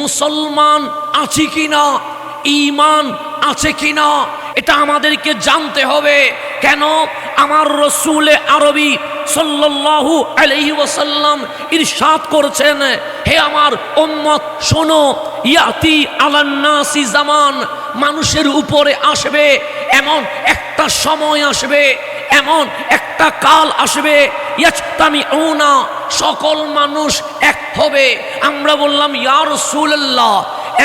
মুসলমান আছি কিনা, ঈমান আছে কিনা, এটা আমাদেরকে জানতে হবে। কেন? আমার রসুল আরবি সাল্লাল্লাহু আলাইহি ওয়াসাল্লাম ইরশাদ করেছেন, হে আমার উম্মত শোনো, ইয়াতি আলান নাসি জামান, মানুষের উপরে আসবে এমন একটা সময় আসবে, এমন একটা কাল আসবে, ইয়াজতামিউনা, সকল মানুষ এক হবে। আমরা বললাম ইয়া রাসূলুল্লাহ,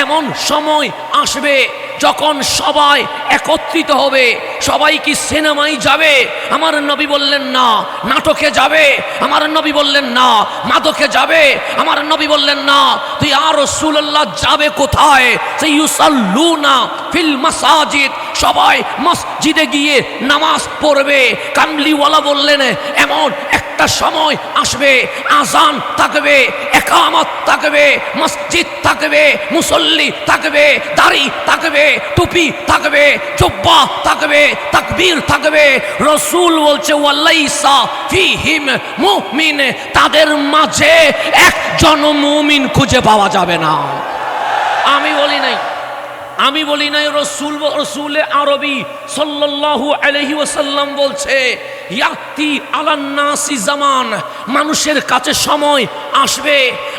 এমন সময় আসবে যখন সবাই একত্রিত হবে। সবাই কি সিনেমায় যাবে? আমার নবী বললেন না। নাটকে যাবে? আমার নবী বললেন না। মাদকে যাবে? আমার নবী বললেন না। তো ইয়া রাসূলুল্লাহ যাবে কোথায়? সাইয়ুসাল্লুনা ফিল মাসাজিদ, সবাই মসজিদে গিয়ে নামাজ পড়বে। কামলিওয়ালা বললেন এমন একটা সময় আসবে, আজান থাকবে, একামত থাকবে, মসজিদ থাকবে, মুসল্লি থাকবে, দাড়ি থাকবে, টুপি থাকবে, জুব্বা থাকবে, তাকবীর থাকবে। রাসূল বলছে ওয়ালাইসা ফিহিম মুমিন, তাদের মাঝে একজন মুমিন খুঁজে পাওয়া যাবে না। আমি বলি নাই, রসুল আরবি সাল্লাল্লাহু আলাইহি ওয়াসাল্লাম বলছে ইয়াতি আলান নাসি জামান, মানুষের কাছে সময় আসবে।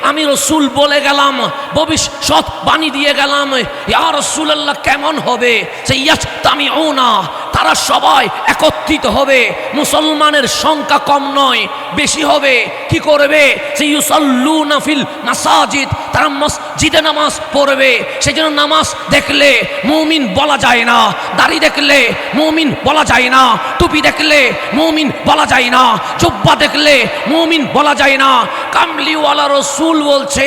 আমি রসুল বলে গেলাম, ভবিষ্যৎ বাণী দিয়ে গেলাম। ইয়া রাসূলুল্লাহ কেমন হবে? সে ইয়াজতামিউনা, তারা সবাই একত্রিত হবে। মুসলমানের সংখ্যা কম নয়, বেশি হবে। কি করবে? সে ইউসাল্লুনা ফিল মাসাজিদ, তারা মসজিদে নামাজ পড়বে। সেই জন্য নামাজ দেখলে মুমিন বলা যায় না, দাড়ি দেখলে মুমিন বলা যায় না, টুপি দেখলে মুমিন বলা যায় না, জুব্বা দেখলে মুমিন বলা যায় না। কামলিওয়ালা রসুল বলছে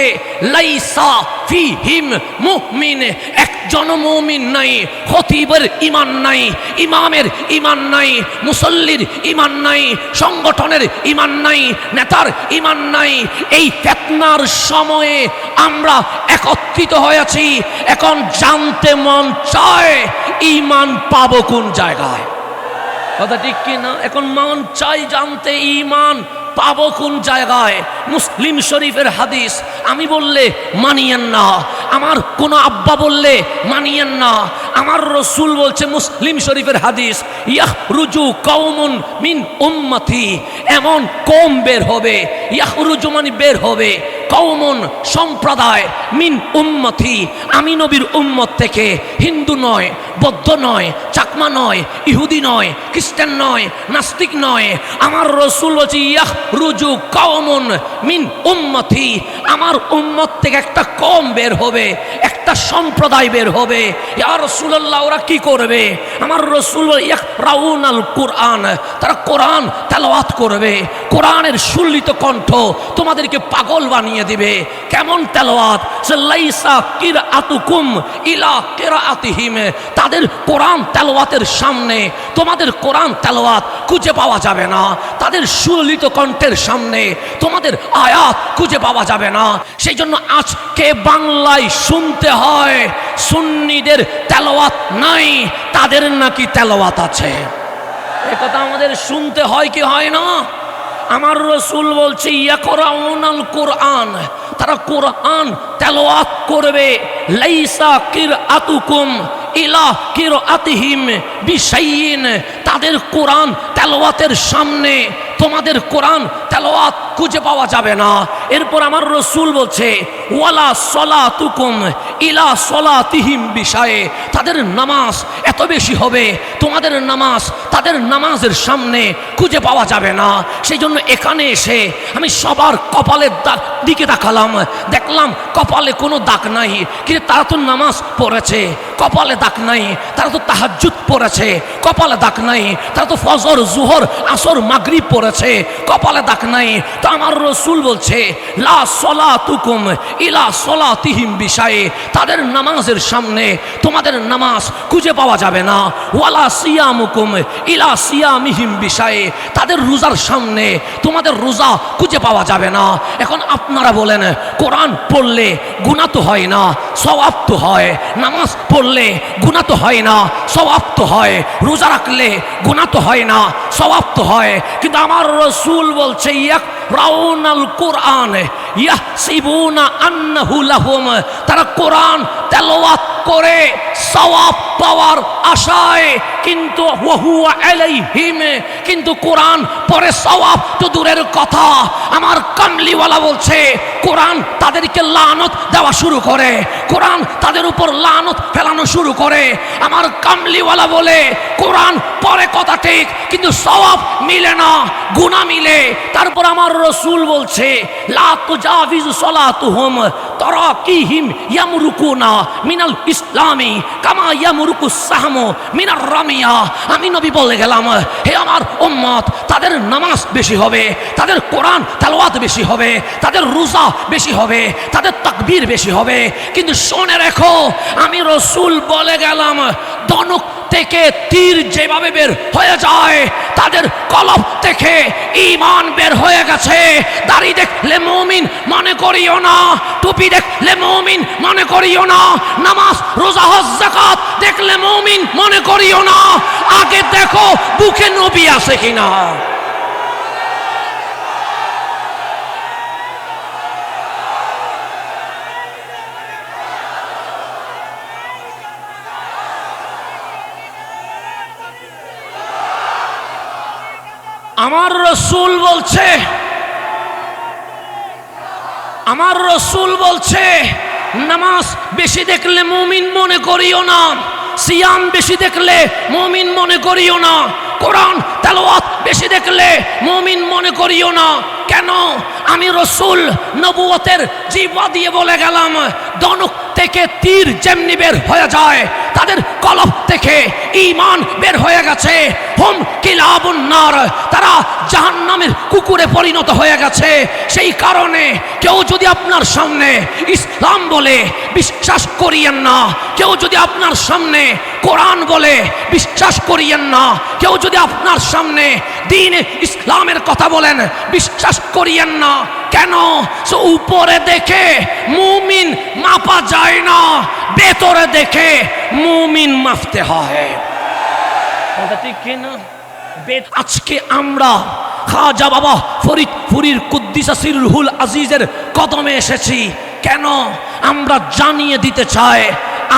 লাইসা ফিহিম মুমিন, একজন মুমিন নাই। খতিবের ঈমান নাই, ইমামের ঈমান নাই, মুসল্লির ঈমান নাই, সংগঠনের ঈমান নাই, নেতার ঈমান নাই। এই ফিতনার সময়ে আমরা একত্রিত হয়েছি। এখন জানতে মন চায় ঈমান পাবো কোন জায়গায়। কথা ঠিক কি না? এখন মন চাই জানতে ঈমান পাবো কোন জায়গায়। মুসলিম শরীফের হাদিস, আমি বললে মানিয়েন না, আমার কোন আব্বা বললে মানিয়েন না। আমার রসুল বলছে মুসলিম শরীফের হাদিস, ইয়াখরুজু কওমুন মিন উম্মতি, এমন কওম বের হবে, ইয়াখরুজু মানে বের হবে, কওমুন সম্প্রদায়, মিন উম্মতি আমি নবীর উম্মত থেকে, হিন্দু নয়, বৌদ্ধ নয়, চাকমা নয়, ইহুদি নয়, খ্রিস্টান নয়, নাস্তিক নয়। আমার রসুল বলছে ইয়াখরুজু কওমুন মিন উম্মতি, আমার উম্মত থেকে একটা কওম বের হবে, একটা সম্প্রদায় বের হবে। ইয়া রাসূলুল্লাহ, ওরা কি করবে? আমার রসুল ইয়াকরাউনাল কুরআন, তারা কোরআন তেলাওয়াত করবে। কোরআনের সুললিত কণ্ঠ তোমাদেরকে পাগল বানিয়ে দিবে। কেমন তেলাওয়াত? লাইসা কিরাআতুকুম ইলা কিরাআতিহিম, তাদের কোরআন তেলাওয়াতের সামনে তোমাদের কোরআন তেলাওয়াত খুঁজে পাওয়া যাবে না। তাদের সুললিত কণ্ঠের সামনে তোমাদের আয়াত খুঁজে পাওয়া যাবে না। সেই জন্য আজকে বাংলায় শুনতে হয় সুন্নিদের তেলাওয়াত নাই, তাদের নাকি তেলাওয়াত আছে। এ কথা আমাদের শুনতে হয় কি হয় না? আমার রসুল বলছে ইয়াকরাউনাল কুরআন, তারা কোরআন তেলাওয়াত করবে। লাইসা কিরাআতুকুম ইলা কিরাআতিহিম বিশাইইন, তাদের কোরআন তেলাওয়াতের সামনে তোমাদের কোরআন তেলাওয়াত খুঁজে পাওয়া যাবে না। এরপর আমার রসুল বলছে ওয়ালা সলাতুকুম ইলা সলাতিহিম বিষয়ে, তাদের নামাজ এত বেশি হবে, তোমাদের নামাজ তাদের নামাজের সামনে খুঁজে পাওয়া যাবে না। সেই জন্য এখানে এসে আমি সবার কপালের দিকে তাকালাম, দেখলাম কপালে কোনো দাগ নাই, কিন্তু তারা তো নামাজ পড়েছে। কপালে দাগ নাই, তারা তো তাহাজ্জুদ পড়েছে। কপালে দাগ নাই, তারা তো ফজর, জোহর, আসর, মাগরিব পড়েছে। কপালে দাগ নাই। তো আমার রসুল বলছে লা সলাতুকুম ইলা সলাতিহিম বিষয়ে, তাদের নামাজের সামনে তোমাদের নামাজ খুঁজে পাওয়া যাবে না। ওয়ালা সিয়ামুকুম ইলা সিয়ামিহিম বিষয়ে, তাদের রোজার সামনে তোমাদের রোজা খুঁজে পাওয়া যাবে না। এখন আপনারা বলেন কোরআন পড়লে গুনাহ তো হয় না, সওয়াব তো হয়। নামাজ পড়লে গুনাহ তো হয় না, সওয়াব তো হয়। রোজা রাখলে গুনাহ তো হয় না, সওয়াব তো হয়। কিন্তু আমার রসুল বলছে ইয়াকরাউনাল কুরআন ইয়াহসিবুনা আন্নাহু লাহুম, তারা কোরআন তেলাওয়াত করে সওয়াব পাওয়ার আশায়, কিন্তু ওয়াহুয়া আলাইহিম, কিন্তু কোরআন পরে সওয়াব তো দূরের কথা। আমার কামলিওয়ালা বলছে কোরআন তাদেরকে লানত দেওয়া শুরু করে, কোরআন তাদের উপর লানত ফেলানো শুরু করে। আমার কামলিওয়ালা বলে কোরআন পরে কথা ঠিক, কিন্তু সওয়াব মিলে না, গুনাহ মিলে। তারপর আমার রসুল বলছে লা তুজাবিজু সালাতুহুম তারাকিহিম ইয়ামরুকুনা মিনাল ইসলামি কামা ইয়ামরুকুস সাহমু মিনার রামিয়া। আমি নবী বলে গেলাম, হে আমার উম্মত, তাদের নামাজ বেশি হবে, তাদের কোরআন তেলাওয়াত বেশি হবে, তাদের রোজা বেশি হবে, তাদের তাকবীর বেশি হবে, কিন্তু শুনে রেখো আমি রসুল বলে গেলাম ধনুক থেকে তীর যেভাবে বের হয়ে যায়, তাদের কলব থেকে ঈমান বের হয়ে গেছে। দাড়ি দেখলে মুমিন মনে করিও না, টুপি দেখলে মুমিন মনে করিও না, নামাজ রোজা হজ যাকাত দেখলে মুমিন মনে করিও না। আগে দেখো বুকে নবী আছে কিনা। আমার রসুল বলছে, আমার রসুল বলছে নামাজ বেশি দেখলে মুমিন মনে করিও না, সিয়াম বেশি দেখলে মুমিন মনে করিও না, কোরআন তেলাওয়াত বেশি দেখলে মুমিন মনে করিও না। কেন? আমি রসুল নবুয়তের জিহ্বা দিয়ে বলে গেলাম ধনুক থেকে তীর যেমনি বের হয়ে যায়, তাদের কলব থেকে ঈমান বের হয়ে গেছে। হুম কিলাবুন নার, তারা জাহান্নামের কুকুরে পরিণত হয়ে গেছে। সেই কারণে কেউ যদি আপনার সামনে ইসলাম বলে বিশ্বাস করিয়েন না, কেউ যদি আপনার সামনে কোরআন বলে বিশ্বাস করিয়েন না, কেউ যদি আপনার সামনে দ্বীন ইসলামের কথা বলেন বিশ্বাস করিয়েন না। কেন? উপরে দেখে মুমিন মাপা যায় না, ভেতরে দেখে মুমিন মাপতে হয়। ঠিক কিনা? আজকে আমরা খাজা বাবা ফরিদপুরীর কুদ্দিসা সিরুল আজিজের কদমে এসেছি। কেন? আমরা জানিয়ে দিতে চাই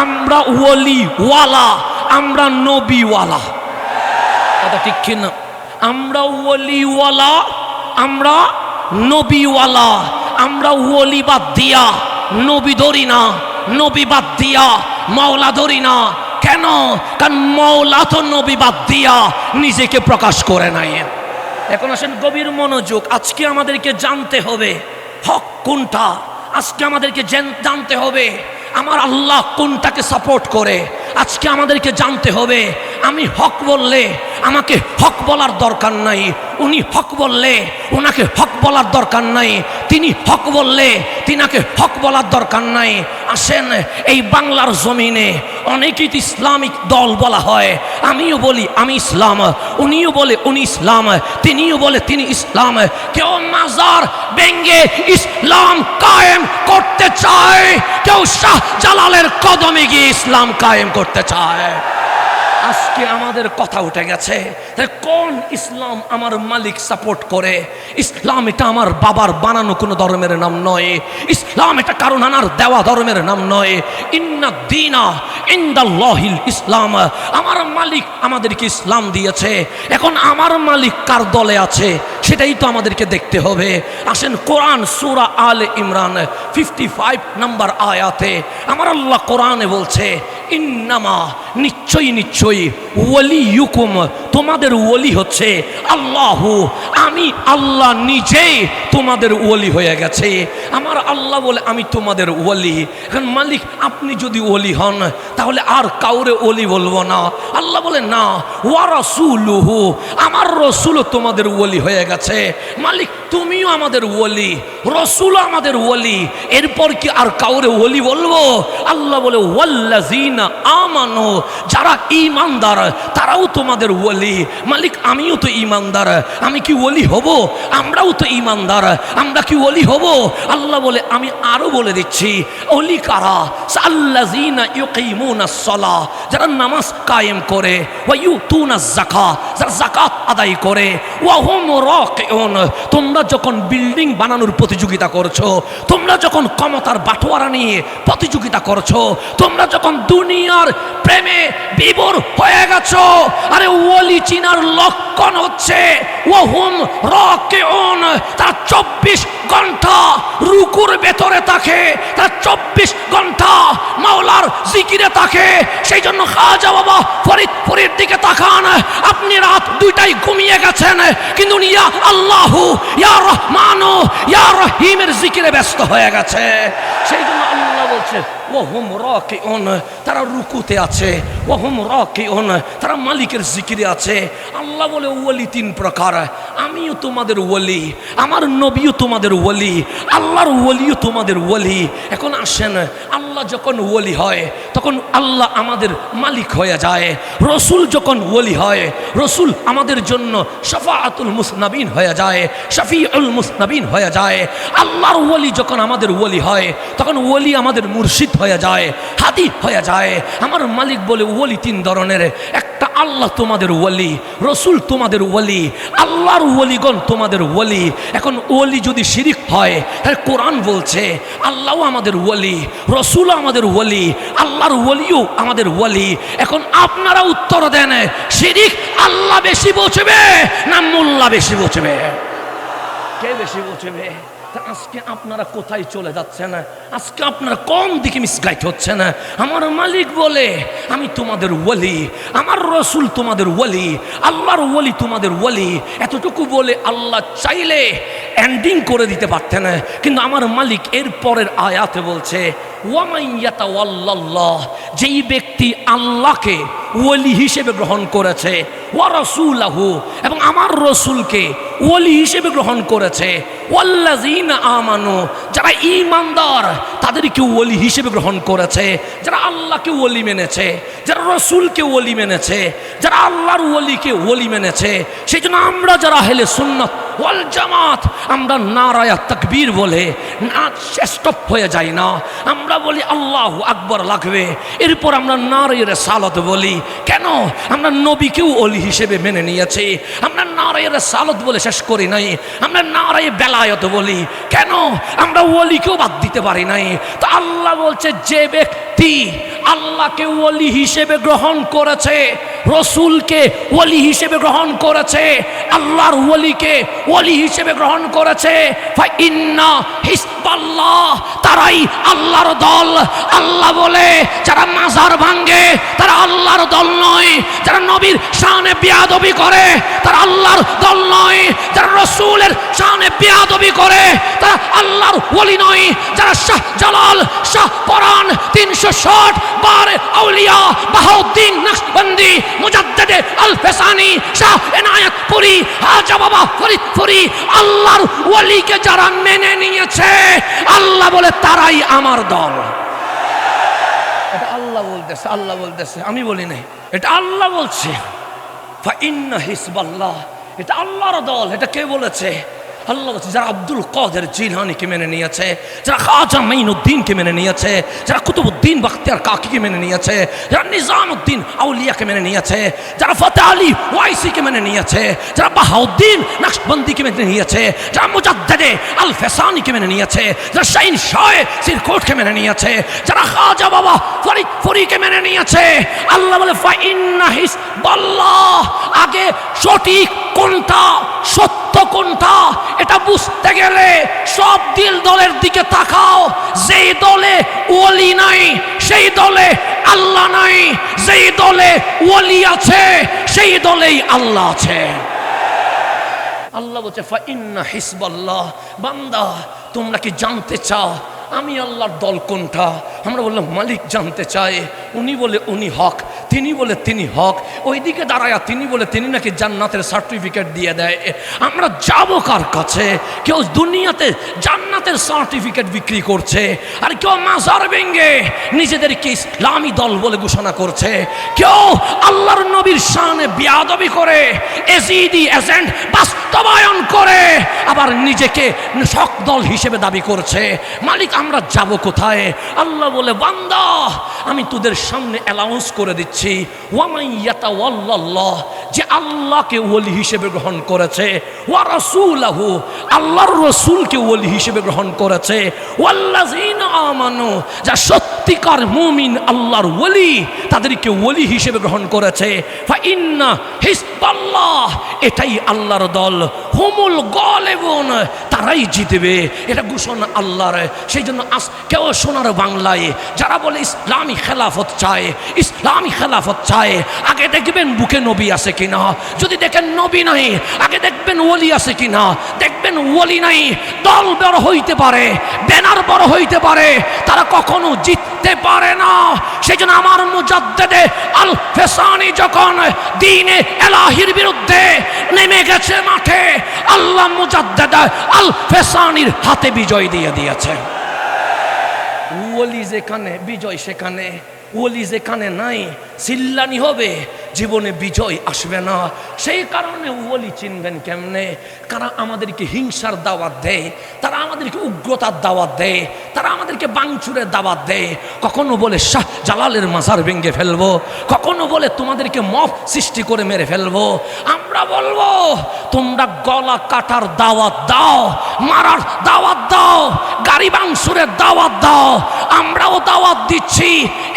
আমরা ওয়ালিওয়ালা, আমরা নবীওয়ালা। কথা ঠিক কিনা? আমরা ওয়ালিওয়ালা, আমরা নবীওয়ালা। আমরা ওয়ালি বাদ দিয়া নবী ধরি না, নবী বাদ দিয়া মাওলা ধরি না। কেন? কারণ মাওলা তো নবী বাদ দিয়া নিজেকে প্রকাশ করে নাই। এখন আসেন গভীর মনোযোগ। আজকে আমাদেরকে জানতে হবে হক কোনটা। আজকে আমাদেরকে জানতে হবে আমার আল্লাহ কোনটাকে সাপোর্ট করে। আজকে আমাদেরকে জানতে হবে আমি হক বললে আমাকে হক বলার দরকার নাই, উনি হক বললে ওনাকে হক বলার দরকার নাই, তিনি হক বললে তিনাকে হক বলার দরকার নাই। আসেন এই বাংলার জমিনে অনেকেই ইসলামিক দল বলা হয়, আমিও বলি আমি ইসলাম, উনিও বলে উনি ইসলাম, তিনিও বলে তিনি ইসলাম। কেউ মাজার ভেঙ্গে ইসলাম কায়েম করতে চায়, কেউ শাহ জালালের কদমে গিয়ে ইসলাম কায়েম করতে চায়। আজকে আমাদের কথা উঠে গেছে কোন ইসলাম আমার মালিক সাপোর্ট করে। ইসলাম এটা আমার বাবার বানানো কোনো ধর্মের নাম নয়, ইসলাম এটা কারণ আনার দেওয়া ধর্মের নাম নয়। ইন্না দীনা ইনদাল্লাহিল ইসলাম। আমার মালিক আমাদেরকে ইসলাম দিয়েছে। এখন আমার মালিক কার দলে আছে সেটাই তো আমাদেরকে দেখতে হবে। আসেন কোরআন সূরা আলে ইমরান 55 নম্বর আয়াতে আমার আল্লাহ কোরআনে বলছে ইন্নামা নিশ্চয়ই নিশ্চয়ই ওয়ালিয়ুকুম, তোমাদের ওলি হচ্ছে আল্লাহ, আমি আল্লাহ নিজেই তোমাদের ওলি হয়ে গেছে। আমার আল্লাহ বলে আমি তোমাদের ওলি। এখন মালিক আপনি যদি ওলি হন তাহলে আর কাউরে ওলি বলবো না। আল্লাহ বলে না, ওয়া রাসূলুহু, আমার রসুলও তোমাদের ওলি হয়ে গেছে। মালিক তুমিও আমাদের ওলি, রসুলও আমাদের ওলি, এরপর কি আর কাউরে ওলি বলবো? আল্লাহ বলে ওয়াল্লাযিনা আমানু, যারা ঈমানদার তারাও তোমাদের ওলি। মালিক আমিও তো ঈমানদার, আমি কি ওলি হব? আমরাও তো ঈমানদার, আমরা কি ওলি হব? আল্লাহ বলে আমি আরো বলে দিচ্ছি ওলি কারা? আল্লাযীনা ইউকিমুনাস সালাহ, যারা নামাজ কায়েম করে, ওয়া ইউতুনাজ যাকাত, যারা যাকাত আদায় করে, ওয়া হুম রাকিউন। তোমরা যখন বিল্ডিং বানানোর প্রতিযোগিতা করছো, তোমরা যখন ক্ষমতার বাটোয়ারা নিয়ে প্রতিযোগিতা করছো, তোমরা যখন দুনিয়ার প্রেমে বিভোর হয়ে গেছো, আরে ওলি চিনার লক্ষণ হচ্ছে ওয়া হুম রাকিউন, তারা 24 ঘন্টা রুকুর ভেতরে থাকে, তারা 24 ঘন্টা মাওলার জিকিরে থাকে। সেই জন্য খাজা বাবা ফরিদপুরের দিকে তাকান, আপনি রাত 2টায় ঘুমিয়ে গেছেন, কিন্তু ইয়া আল্লাহু ইয়া রহমানু ইয়া রহিমের জিকিরে ব্যস্ত হয়ে গেছে। সেই জন্য আল্লাহ বলছে ওয়াহুম রাকিউন, তারা রুকুতে আছে, ওয়াহুম রাকিউন, তারা মালিকের জিকিরে আছে। আল্লাহ বলে ওলি 3 প্রকার, আমিও তোমাদের ওলি, আমার নবীও তোমাদের ওলি, আল্লাহর ওলিও তোমাদের ওলি। এখন আসেন, আল্লাহ যখন ওলি হয় তখন আল্লাহ আমাদের মালিক হয়ে যায়। রসুল যখন ওলি হয়, রসুল আমাদের জন্য শাফাআতুল মুসনাবিন হয়ে যায়, শাফিউল মুসনাবিন হয়ে যায়। আল্লাহর ওলি যখন আমাদের ওলি হয় তখন ওলি আমাদের মুর্শিদ হয়ে যায়, হাদি হয়ে যায়। আমার মালিক বলে ওলি 3 ধরনের, একটা আল্লাহ তোমাদের ওলি, রসুল তোমাদের ওলি, আল্লাহর ওলিগণ তোমাদের ওলি। এখন ওলি যদি শিরিক হয়, তাহলে কোরআন বলছে আল্লাহও আমাদের ওলি, রসুলও আমাদের ওলি, আল্লাহর ওলিও আমাদের ওলি। এখন আপনারা উত্তর দেন, শিরিক আল্লাহ বেশি বুঝবে না মোল্লা বেশি বুঝবে? কে বেশি বুঝবে? আজকে আপনারা কোথায় চলে যাচ্ছেন? আজকে আপনারা কোন দিকে মিসগাইড হচ্ছেন? আমার মালিক বলে আমি তোমাদের ওলি, আমার রসুল তোমাদের ওলি, আল্লাহর ওলি তোমাদের ওলি। এতটুকু বলে আল্লাহ চাইলে এন্ডিং করে দিতে পারতেন, কিন্তু আমার মালিক এর পরের আয়াতে বলছে ওয়ামাইয়াতাওয়াল্লাল্লাহ, যেই ব্যক্তি আল্লাহকে ওলি হিসেবে গ্রহণ করেছে, ওয়া রাসূলাহু, এবং আমার রসুলকে ওলি হিসেবে গ্রহণ করেছে, ওয়াল্লাযীনা আমানু, যারা ঈমানদার তাদেরকে ওলি হিসেবে গ্রহণ করেছে, যারা আল্লাহকে ওলি মেনেছে, যারা রসুলকে ওলি মেনেছে, যারা আল্লাহর ওলিকে ওলি মেনেছে। সেই জন্য আমরা যারা আহলে সুন্নাত ওয়াল জামাত, আমরা নারায়ে তাকবীর বলে না স্টপ হয়ে যাই না, আমরা বলি আল্লাহু আকবার লাগবে, এরপর আমরা নারায়ে রিসালাত বলি। কেন? আমরা নবীকেও ওলি হিসেবে মেনে নিয়েছি, আমরা নারায়ে রিসালাত বলে শেষ করি নাই, আমরা নারায়ে বেলায়েত বলি। কেন? আমরা ওলিকেও বাদ দিতে পারি নাই। তো আল্লাহ বলছে যে ব্যক্তি আল্লাহকে ওলি হিসেবে গ্রহণ করেছে, রসুলকে ওলি হিসেবে গ্রহণ করেছে, আল্লাহর ওলিকে ওলি হিসেবে গ্রহণ করেছে, ফাইন্না হিসবাল্লাহ, তারাই আল্লাহর দল। আল্লাহ বলে যারা মাজার ভাঙে তারা আল্লাহর দল নয়, যারা নবীর শানে বেয়াদবি করে তারা আল্লাহর দল নয়, যারা রসুলের শানে বেয়াদবি করে তারা আল্লাহর ওলি নয়, যারা শাহ জালাল, শাহ পরান, 360 বার আউলিয়া, বাহাউদ্দিন নকশবন্দি, মুজাদ্দিদে আল ফেসানি, শাহ এনায়েত পুরি, হাজা বাবা ফরিদপুরি, আল্লাহর ওলিকে যারা মেনে নিয়েছে, আল্লাহ বলে তারাই আমার দল। এটা আল্লাহ বলতেছে, আল্লাহ বলতেছে, আমি বলি নাই, এটা আল্লাহ বলছে। ফাইন্না হিসবাল্লাহ, এটা আল্লাহর দল। এটা কে বলেছে? আল্লাহ বলছে যারা আব্দুল কাদের জিলানীকে মেনে নিয়েছে, যারা খাজা মাইনুদ্দিনকে মেনে নিয়েছে, যারা কুতুবউদ্দিন বখতিয়ার কাকিকে মেনে নিয়েছে, যারা নিজামউদ্দিন আউলিয়াকে মেনে নিয়েছে, যারা ফতেহ আলী ওয়াইসিকে মেনে নিয়েছে, যারা বাহাউদ্দিন নকশবন্দিকে মেনে নিয়েছে, যারা মুজাদ্দিদে আল ফেসানিকে মেনে নিয়েছে, যারা শাইন শাহ সিরকোটকে মেনে নিয়েছে, যারা খাজা বাবা ফরিদপুরিকে মেনে নিয়েছে, আল্লাহ বলে ফাইন্না হিসবাল্লাহ। আগে সঠিক কোনটা, সত্য কোনটা, এটা বুঝতে গেলে সব দিল দলের দিকে তাকাও। যেই দলে ওলি নাই সেই দলে আল্লাহ নাই, যেই দলে ওলি আছে সেই দলেই আল্লাহ আছে। আল্লাহ বলছে ফাইন্না হিসবাল্লাহ। বান্দা তোমরা কি জানতে চাও আমি আল্লাহর দল কোনটা? আমরা বললাম মালিক জানতে চায়, উনি বলে উনি হক, তিনি বলে তিনি হক, ওইদিকে দাঁড়ায়া তিনি বলে তিনি নাকি জান্নাতের সার্টিফিকেট দিয়ে দেয়। আমরা যাব কার কাছে? কেউ দুনিয়াতে জান্নাতের সার্টিফিকেট বিক্রি করছে, আর কেউ মাজার ভেঙ্গে নিজেদেরকে ইসলামী দল বলে ঘোষণা করছে, কেউ আল্লাহর নবীর শানে বেয়াদবি করে এজিদি এজেন্ট বাস্তবায়ন করে আবার নিজেকে শক দল হিসেবে দাবি করছে। মালিক আমরা যাব কোথায়? আল্লাহ বলে বান্দা আমি তোদের সামনে অ্যালাউন্স করে দিচ্ছি, ওয়ামাইয়াতাওয়াল্লাহ, যে আল্লাহকে ওলি হিসেবে গ্রহণ করেছে, ওয়া রাসূলাহু, আল্লাহর রাসূলকে ওলি হিসেবে গ্রহণ করেছে, ওয়াল্লাযিনা আমানু, যা সত্যিকার মুমিন আল্লাহর ওলি তাদেরকে ওলি হিসেবে গ্রহণ করেছে, ফা ইন্না হিজবাল্লাহ, এটাই আল্লাহর দল, হুমুল গালিবুন, তারাই জিতবে, এটা ঘোষণা আল্লাহর। সেই জন্য আজ কেউ সোনার বাংলায় যারা বলে ইসলামী খেলাফত চায়, ইসলামী খেলাফত চায়, আগে দেখবেন বুকে নবী আছে কিনা, যদি দেখেন নবী নাই আগে দেখবেন ওলি আছে কিনা, দেখবেন ওলি নাই, দল বড় হইতে পারে, ব্যানার বড় হইতে পারে, তারা কখনো জিততে পারে না। সেই জন্য আমার মুজাদ্দেদে আল ফেসানি যখন দ্বীনে এলাহির বিরুদ্ধে নেমে গেছে মাঠে, আল্লাহ মুজাদ্দেদ আল ফেসানির হাতে বিজয় দিয়ে দিয়েছে। ওলি যেখানে বিজয় সেখানে, ওলি যেখানে নাই চিল্লানি হবে, জীবনে বিজয় আসবে না। সেই কারণে ওলি চিনবেন কেমনে? কারা আমাদেরকে হিংসার দাওয়াত দেয়, তারা আমাদেরকে উগ্রতার দাওয়াত দেয়, তারা আমাদেরকে বাংচুরের দাওয়াত দেয়, কখনো বলে শাহ জালালের মাজার ভেঙে ফেলবো, কখনো বলে তোমাদেরকে মফ সৃষ্টি করে মেরে ফেলবো। আমরা বলবো তোমরা গলা কাটার দাওয়াত দাও, মারার দাওয়াত দাও, গাড়ি বাংচুরের দাওয়াত দাও, আমরাও দাওয়াত দিচ্ছি,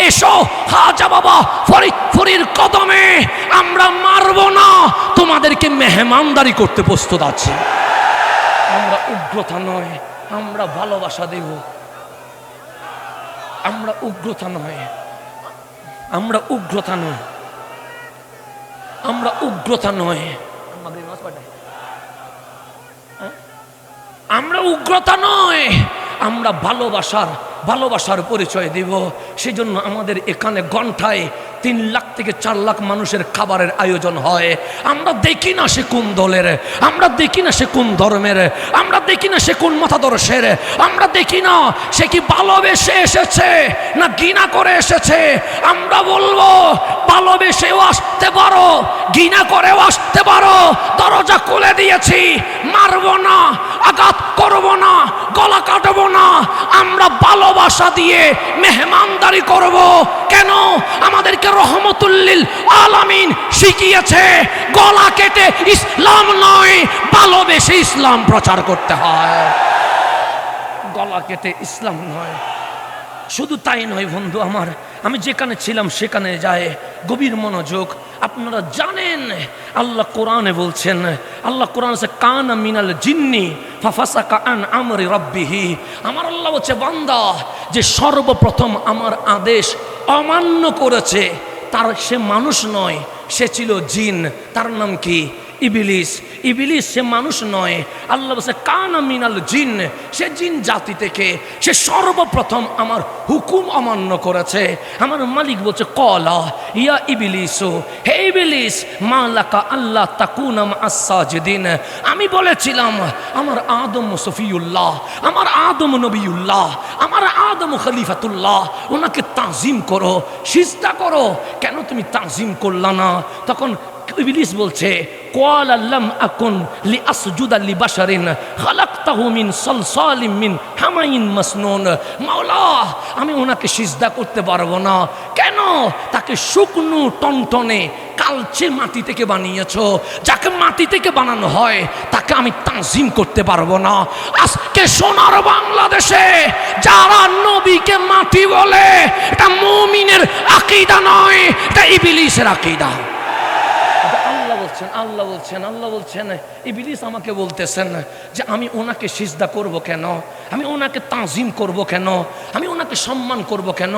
এসো খাজা বাবা ফরিদপুরের কদমে, আমরা মারব না, তোমাদেরকে মেহমানদারি করতে প্রস্তুত আছি। আমরা উগ্রতা নয়, আমরা ভালোবাসা দেব। আমরা উগ্রতা নয়, আমরা উগ্রতা নয়, আমরা উগ্রতা নয়, আমরা উগ্রতা নয়, আমরা ভালোবাসার পরিচয় দিব। সেজন্য আমাদের এখানে ঘন্টায় 3 লাখ থেকে 4 লাখ মানুষের খাবারের আয়োজন হয়। আমরা দেখি না সে কোন দলের, আমরা দেখি না সে কোন ধর্মের, আমরা দেখি না সে কোন মতাদর্শের, আমরা দেখি না সে কি ভালোবেসে এসেছে না ঘৃণা করে এসেছে। আমরা বলবো ভালোবেসেও আসতে পারো, ঘৃণা করেও আসতে পারো, দরজা খুলে দিয়েছি, মারবো না, আঘাত করবো না, গলা কাটবো না, আমরা ভালোবাসা দিয়ে মেহমানদারি করব। কেন? আমাদেরকে রহমতুল্লিল আলামিন শিখিয়েছে গলা কেটে ইসলাম নয়, ভালোবেসে ইসলাম প্রচার করতে হয়। গলা কেটে ইসলাম নয়। শুধু তাই নয় বন্ধু আমার, আমি যেখানে ছিলাম সেখানে যায় গভীর মনোযোগ। আপনারা জানেন আল্লাহ কোরআনে বলছেন, আল্লাহ কোরআন সে কানা মিনাল জিন্নি ফাফাসাকা আন আমরি রাব্বিহি। আমার আল্লাহ বলছে বান্দা যে সর্বপ্রথম আমার আদেশ অমান্য করেছে তার সে মানুষ নয়, সে ছিল জিন। তার নাম কি? ইবলিস। ইবলিস সে মানুষ নয়। আল্লাহ বলছে কানা মিনাল জিন, সে জিন জাতি থেকে, সে সর্বপ্রথম আমার হুকুম অমান্য করেছে। আমার মালিক বলছে কলা ইয়া ইবলিস, হে ইবলিস মা লাকা আল্লাহ তাকুনা মা'আস সাজিদিন। আমি বলেছিলাম আমার আদম সফিউল্লাহ, আমার আদম নবিউল্লাহ, আমার আদম খলিফাতুল্লাহ, ওনাকে তাজিম করো, সিজদা করো, কেন তুমি তাজিম করলা না? তখন ইবলিস বলছে ক্বালা লাম আকুন লিআসজুদা লিবাশারিন খালাকতাহু মিন সালসালিম মিন হামাইন মাসনুন। মাওলা আমি ওনাকে সিজদা করতে পারবো না। কেন? তাকে শুকনো টনটনে কালচে মাটি থেকে বানিয়েছো, যাকে মাটি থেকে বানানো হয় তাকে আমি তাজিম করতে পারবো না। আজকে সোনার বাংলাদেশে যারা নবীকে মাটি বলে, এটা মুমিনের আকীদা নয়, এটা ইবলিসের আকীদা। আল্লাহ বলছেন ইবলিস আমাকে বলতেছেন যে আমি ওনাকে সিজদা করব কেন, আমি ওনাকে তাজিম করব কেন, আমি ওনাকে সম্মান করব কেন?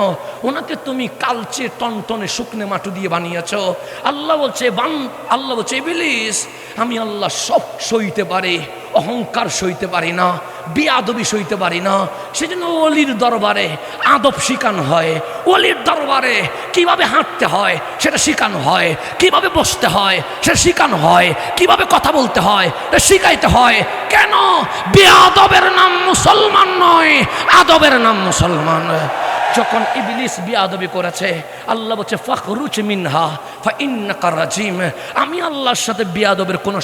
ওনাকে তুমি কালচে টনটনে শুকনো মাটি দিয়ে বানিয়েছো। আল্লাহ বলছে ইবলিস আমি আল্লাহ সব সইতে পারি, অহংকার সইতে পারি না, বেয়াদবি সইতে পারি না। সেজন্য ওলির দরবারে আদব শিখানো হয়, ওলির দরবারে কিভাবে হাঁটতে হয় সেটা শিখানো হয়, কিভাবে বসতে হয় সেটা শিখানো হয়, কিভাবে কথা বলতে হয় এটা শিখাইতে হয়। কেন? বেয়াদবের নাম মুসলমান নয়, আদবের নাম মুসলমান। যখন ইবলিস বিয়াদবি করেছে, আল্লাহ বলছে ফাখরুজ মিনহা ফাইন্নাকা রাজিম। আমি আল্লাহর সাথে বিয়াদবের কোনো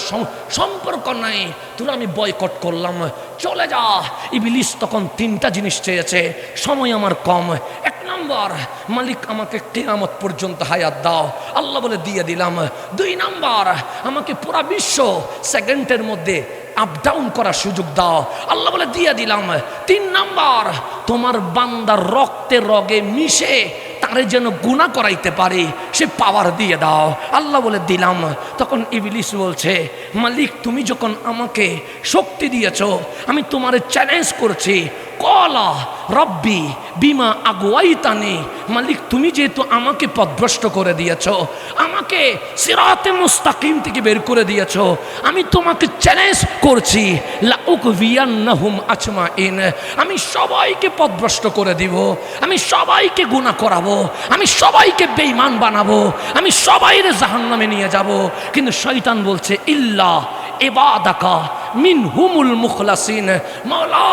সম্পর্ক নাই, তোরা আমি বয়কট করলাম, চলে যা। ইবলিস তখন তিনটা জিনিস চেয়েছে, সময় আমার কম। এক নম্বর, মালিক আমাকে কিয়ামত পর্যন্ত হায়াত দাও, আল্লাহ বলে দিয়ে দিলাম। দুই নম্বর, আমাকে পুরা বিশ্ব সেকেন্ডের মধ্যে আপ ডাউন করার সুযোগ দাও, আল্লাহ বলে দিয়ে দিলাম। তিন নাম্বার, তোমার বান্দার রক্তে রগে মিশে তারে যেন গুনাহ করাইতে পারে সে পাওয়ার দিয়ে দাও, আল্লাহ বলে দিলাম। তখন ইবলিস বলছে, মালিক তুমি যখন আমাকে শক্তি দিয়েছ, আমি তোমারে চ্যালেঞ্জ করছি, কলা রব্বি বিমা আগুয়াইতানি। মালিক তুমি যেহেতু আমাকে পথভ্রষ্ট করে দিয়েছ, আমাকে সিরাতে মুস্তাকিম থেকে বের করে দিয়েছ, আমি তোমাকে চ্যালেঞ্জ করছি, লাউকভিয়ান্নাহুম আজমাইন। আমি সবাইকে পথভ্রষ্ট করে দিব, আমি সবাইকে গুনাহ করাবো, আমি সবাইকে বেঈমান বানাবো, আমি সবাইরে জাহান্নামে নিয়ে যাব। কিন্তু শয়তান বলছে ইল্লা ইবাদাকা মিনহুমুল মুখলাসিন। মাওলা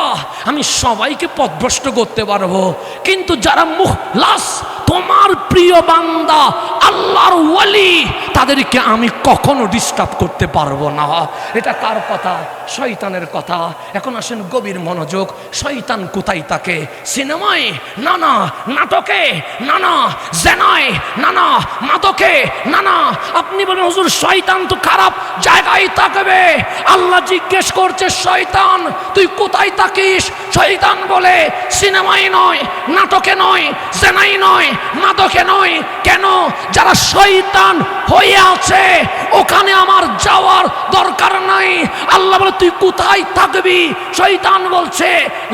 আমি সবাইকে পথভ্রষ্ট করতে পারবো, কিন্তু যারা মুখলাস তোমার প্রিয় বান্দা আল্লাহর ওয়ালি তাদেরকে আমি কখনো ডিস্টার্ব করতে পারবো না। এটা কার কথা? শয়তানের কথা। এখন আসেন গভীর মনোযোগ, শয়তান কোথায় থাকে? সিনেমায় না, না নাটকে না, না জেনায় না, না মাদকে না, না। আপনি বলেন হুজুর শয়তান তো খারাপ জায়গায় থাকবে। আল্লাহ জিজ্ঞেস করছে শয়তান তুই কোথায় থাকিস? শয়তান বলে সিনেমায় নয়, নাটকে নয়, জেনাই নয়, মাদকে নয়। কেন? যারা শয়তান হয়ে আছে ওখানে আমার যাওয়ার দরকার নাই। আল্লাহ বলে তুই কোথায় থাকবি? শয়তান বলছে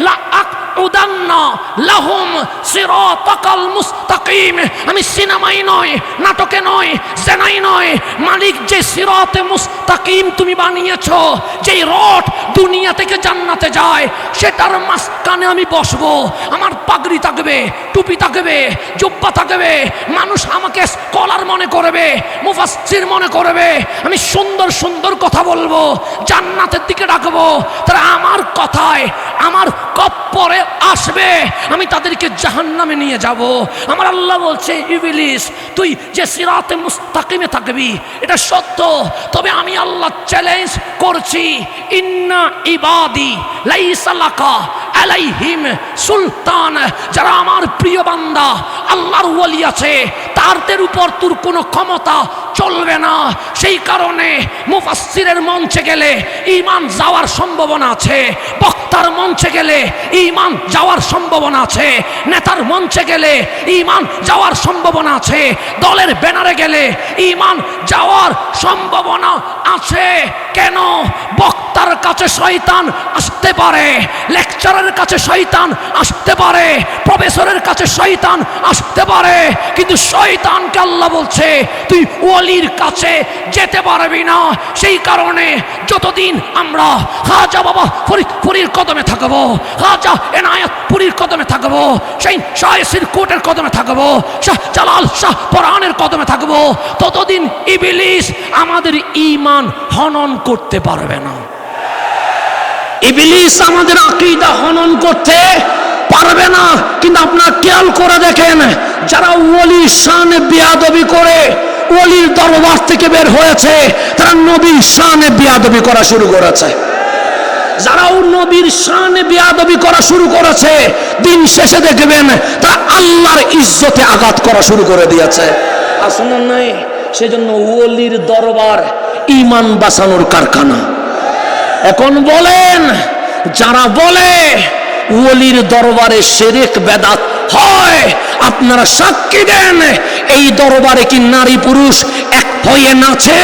লা আকউদান্না লাহুম সিরাতাকাল মুস্তাকিম। আমি সিনেমাই নয়, নাটকে নয়, জেনাই নয়, মালিক যে সিরাতে মুস্তাকিম তুমি বানিয়েছো, যেই রড দুনিয়া থেকে জান্নাতে যায় সেটার মাঝখানে আমি বসবো। আমার পাগড়ি থাকবে, টুপি থাকবে, জুব্বা থাকবে, মানুষ আমাকে স্কলার মনে করবে, মুফাসসির মনে করবে, আমি সুন্দর সুন্দর কথা বলবো, জান্নাতের দিকে ডাকবো। তারা আমার কথায় আমার কপ্পরে আসবে, আমি তাদেরকে জাহান্নামে নিয়ে যাব। আমার আল্লাহ বলছে ইবলিস তুই যে সিরাতে মুস্তাকিমে থাকবি এটা সত্য, তবে আমি আল্লাহ চ্যালেঞ্জ করছি, ইন্না ইবাদি লাইসা লাকা আলাইহিম সুলতান। যারা আমার প্রিয় বান্দা আল্লাহর ওয়ালি আছে তাদের উপর তোর কোনো ক্ষমতা চলবে না। সেই কারণে মুফাসসিরের মঞ্চে গেলে ঈমান যাওয়ার সম্ভাবনা আছে, বক্তার মঞ্চে গেলে ঈমান যাওয়ার সম্ভাবনা আছে, নেতার মঞ্চে গেলে ঈমান যাওয়ার সম্ভাবনা আছে, দলের ব্যানারে গেলে ঈমান যাওয়ার সম্ভাবনা আছে। কেন? বক্তার কাছে শয়তান আসতে পারে, লেকচারের কাছে শয়তান আসতে পারে, প্রফেসরের কাছে শয়তান আসতে পারে, কিন্তু শয়তানকে আল্লাহ বলছে তুই ওলির কাছে যেতে পারবি না। সেই কারণে যতদিন আমরা খাজা বাবা ফরিদপুরীর কদমে থাকবো, খাজা এনায়েতপুরীর কদমে থাকবো, সেই শাহের কোটের কদমে থাকবো, শাহ জালাল শাহ পরানের কদমে থাকবো, ততদিন ইবলিস আমাদের ঈমান হনন করতে পারবে না। ইবলিস আমাদের আকীদা হনন করতে পারবে না। কিন্তু আপনারা খেয়াল করে দেখেন, যারা ওলির শানে বেয়াদবি করে ওলির দরবার থেকে বের হয়েছে তারা নবীর শানে বেয়াদবি করা শুরু করেছে। যারা নবীর শানে বেয়াদবি করা শুরু করেছে দিন শেষে দেখবেন তারা আল্লাহর ইজ্জতে আঘাত করা শুরু করে দিয়েছে। আসলে নাই, সেজন্য ওলির দরবার ঈমান বাঁচানোর কারখানা। এখন বলেন, যারা বলে ওলির দরবারে শিরক বেদাত হয়, আপনারা সাক্ষী দেন এই দরবারে কি নারী পুরুষ এক হয়ে নাচে?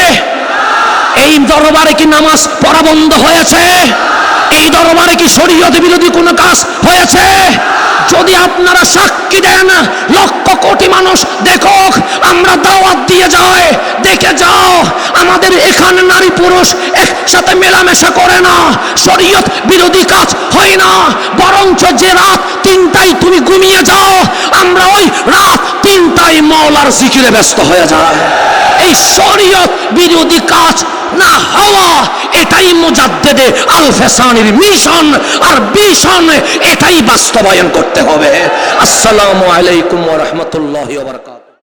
এই দরবারে কি নামাজ পড়া বন্ধ হয়েছে? এই দরবারে কি শরীয়ত বিরোধী কোনো কাজ হয়েছে? যদি আপনারা সাক্ষী দেন, লক্ষ কোটি মানুষ দেখুক, আমরা দাওয়াত দিয়ে যাই, দেখে যাও আমাদের এখানে নারী পুরুষ একসাথে মেলা মেলামেশা করে না, শরীয়ত বিরোধী কাজ হয় না, বরঞ্চ যে রাত 3টায় তুমি ঘুমিয়ে যাও, আমরা ওই রাত 3টায় মাওলার জিকিরে ব্যস্ত হয়ে যায়। এই শরীয়ত বিরোধী কাজ না হওয়া, এটাই মুজাদ্দেদে আল ফেসানির মিশন, আর মিশন এটাই বাস্তবায়ন করতে হবে। আসসালামু আলাইকুম ওয়া রাহমাতুল্লাহি ওয়া বারাকাতুহু।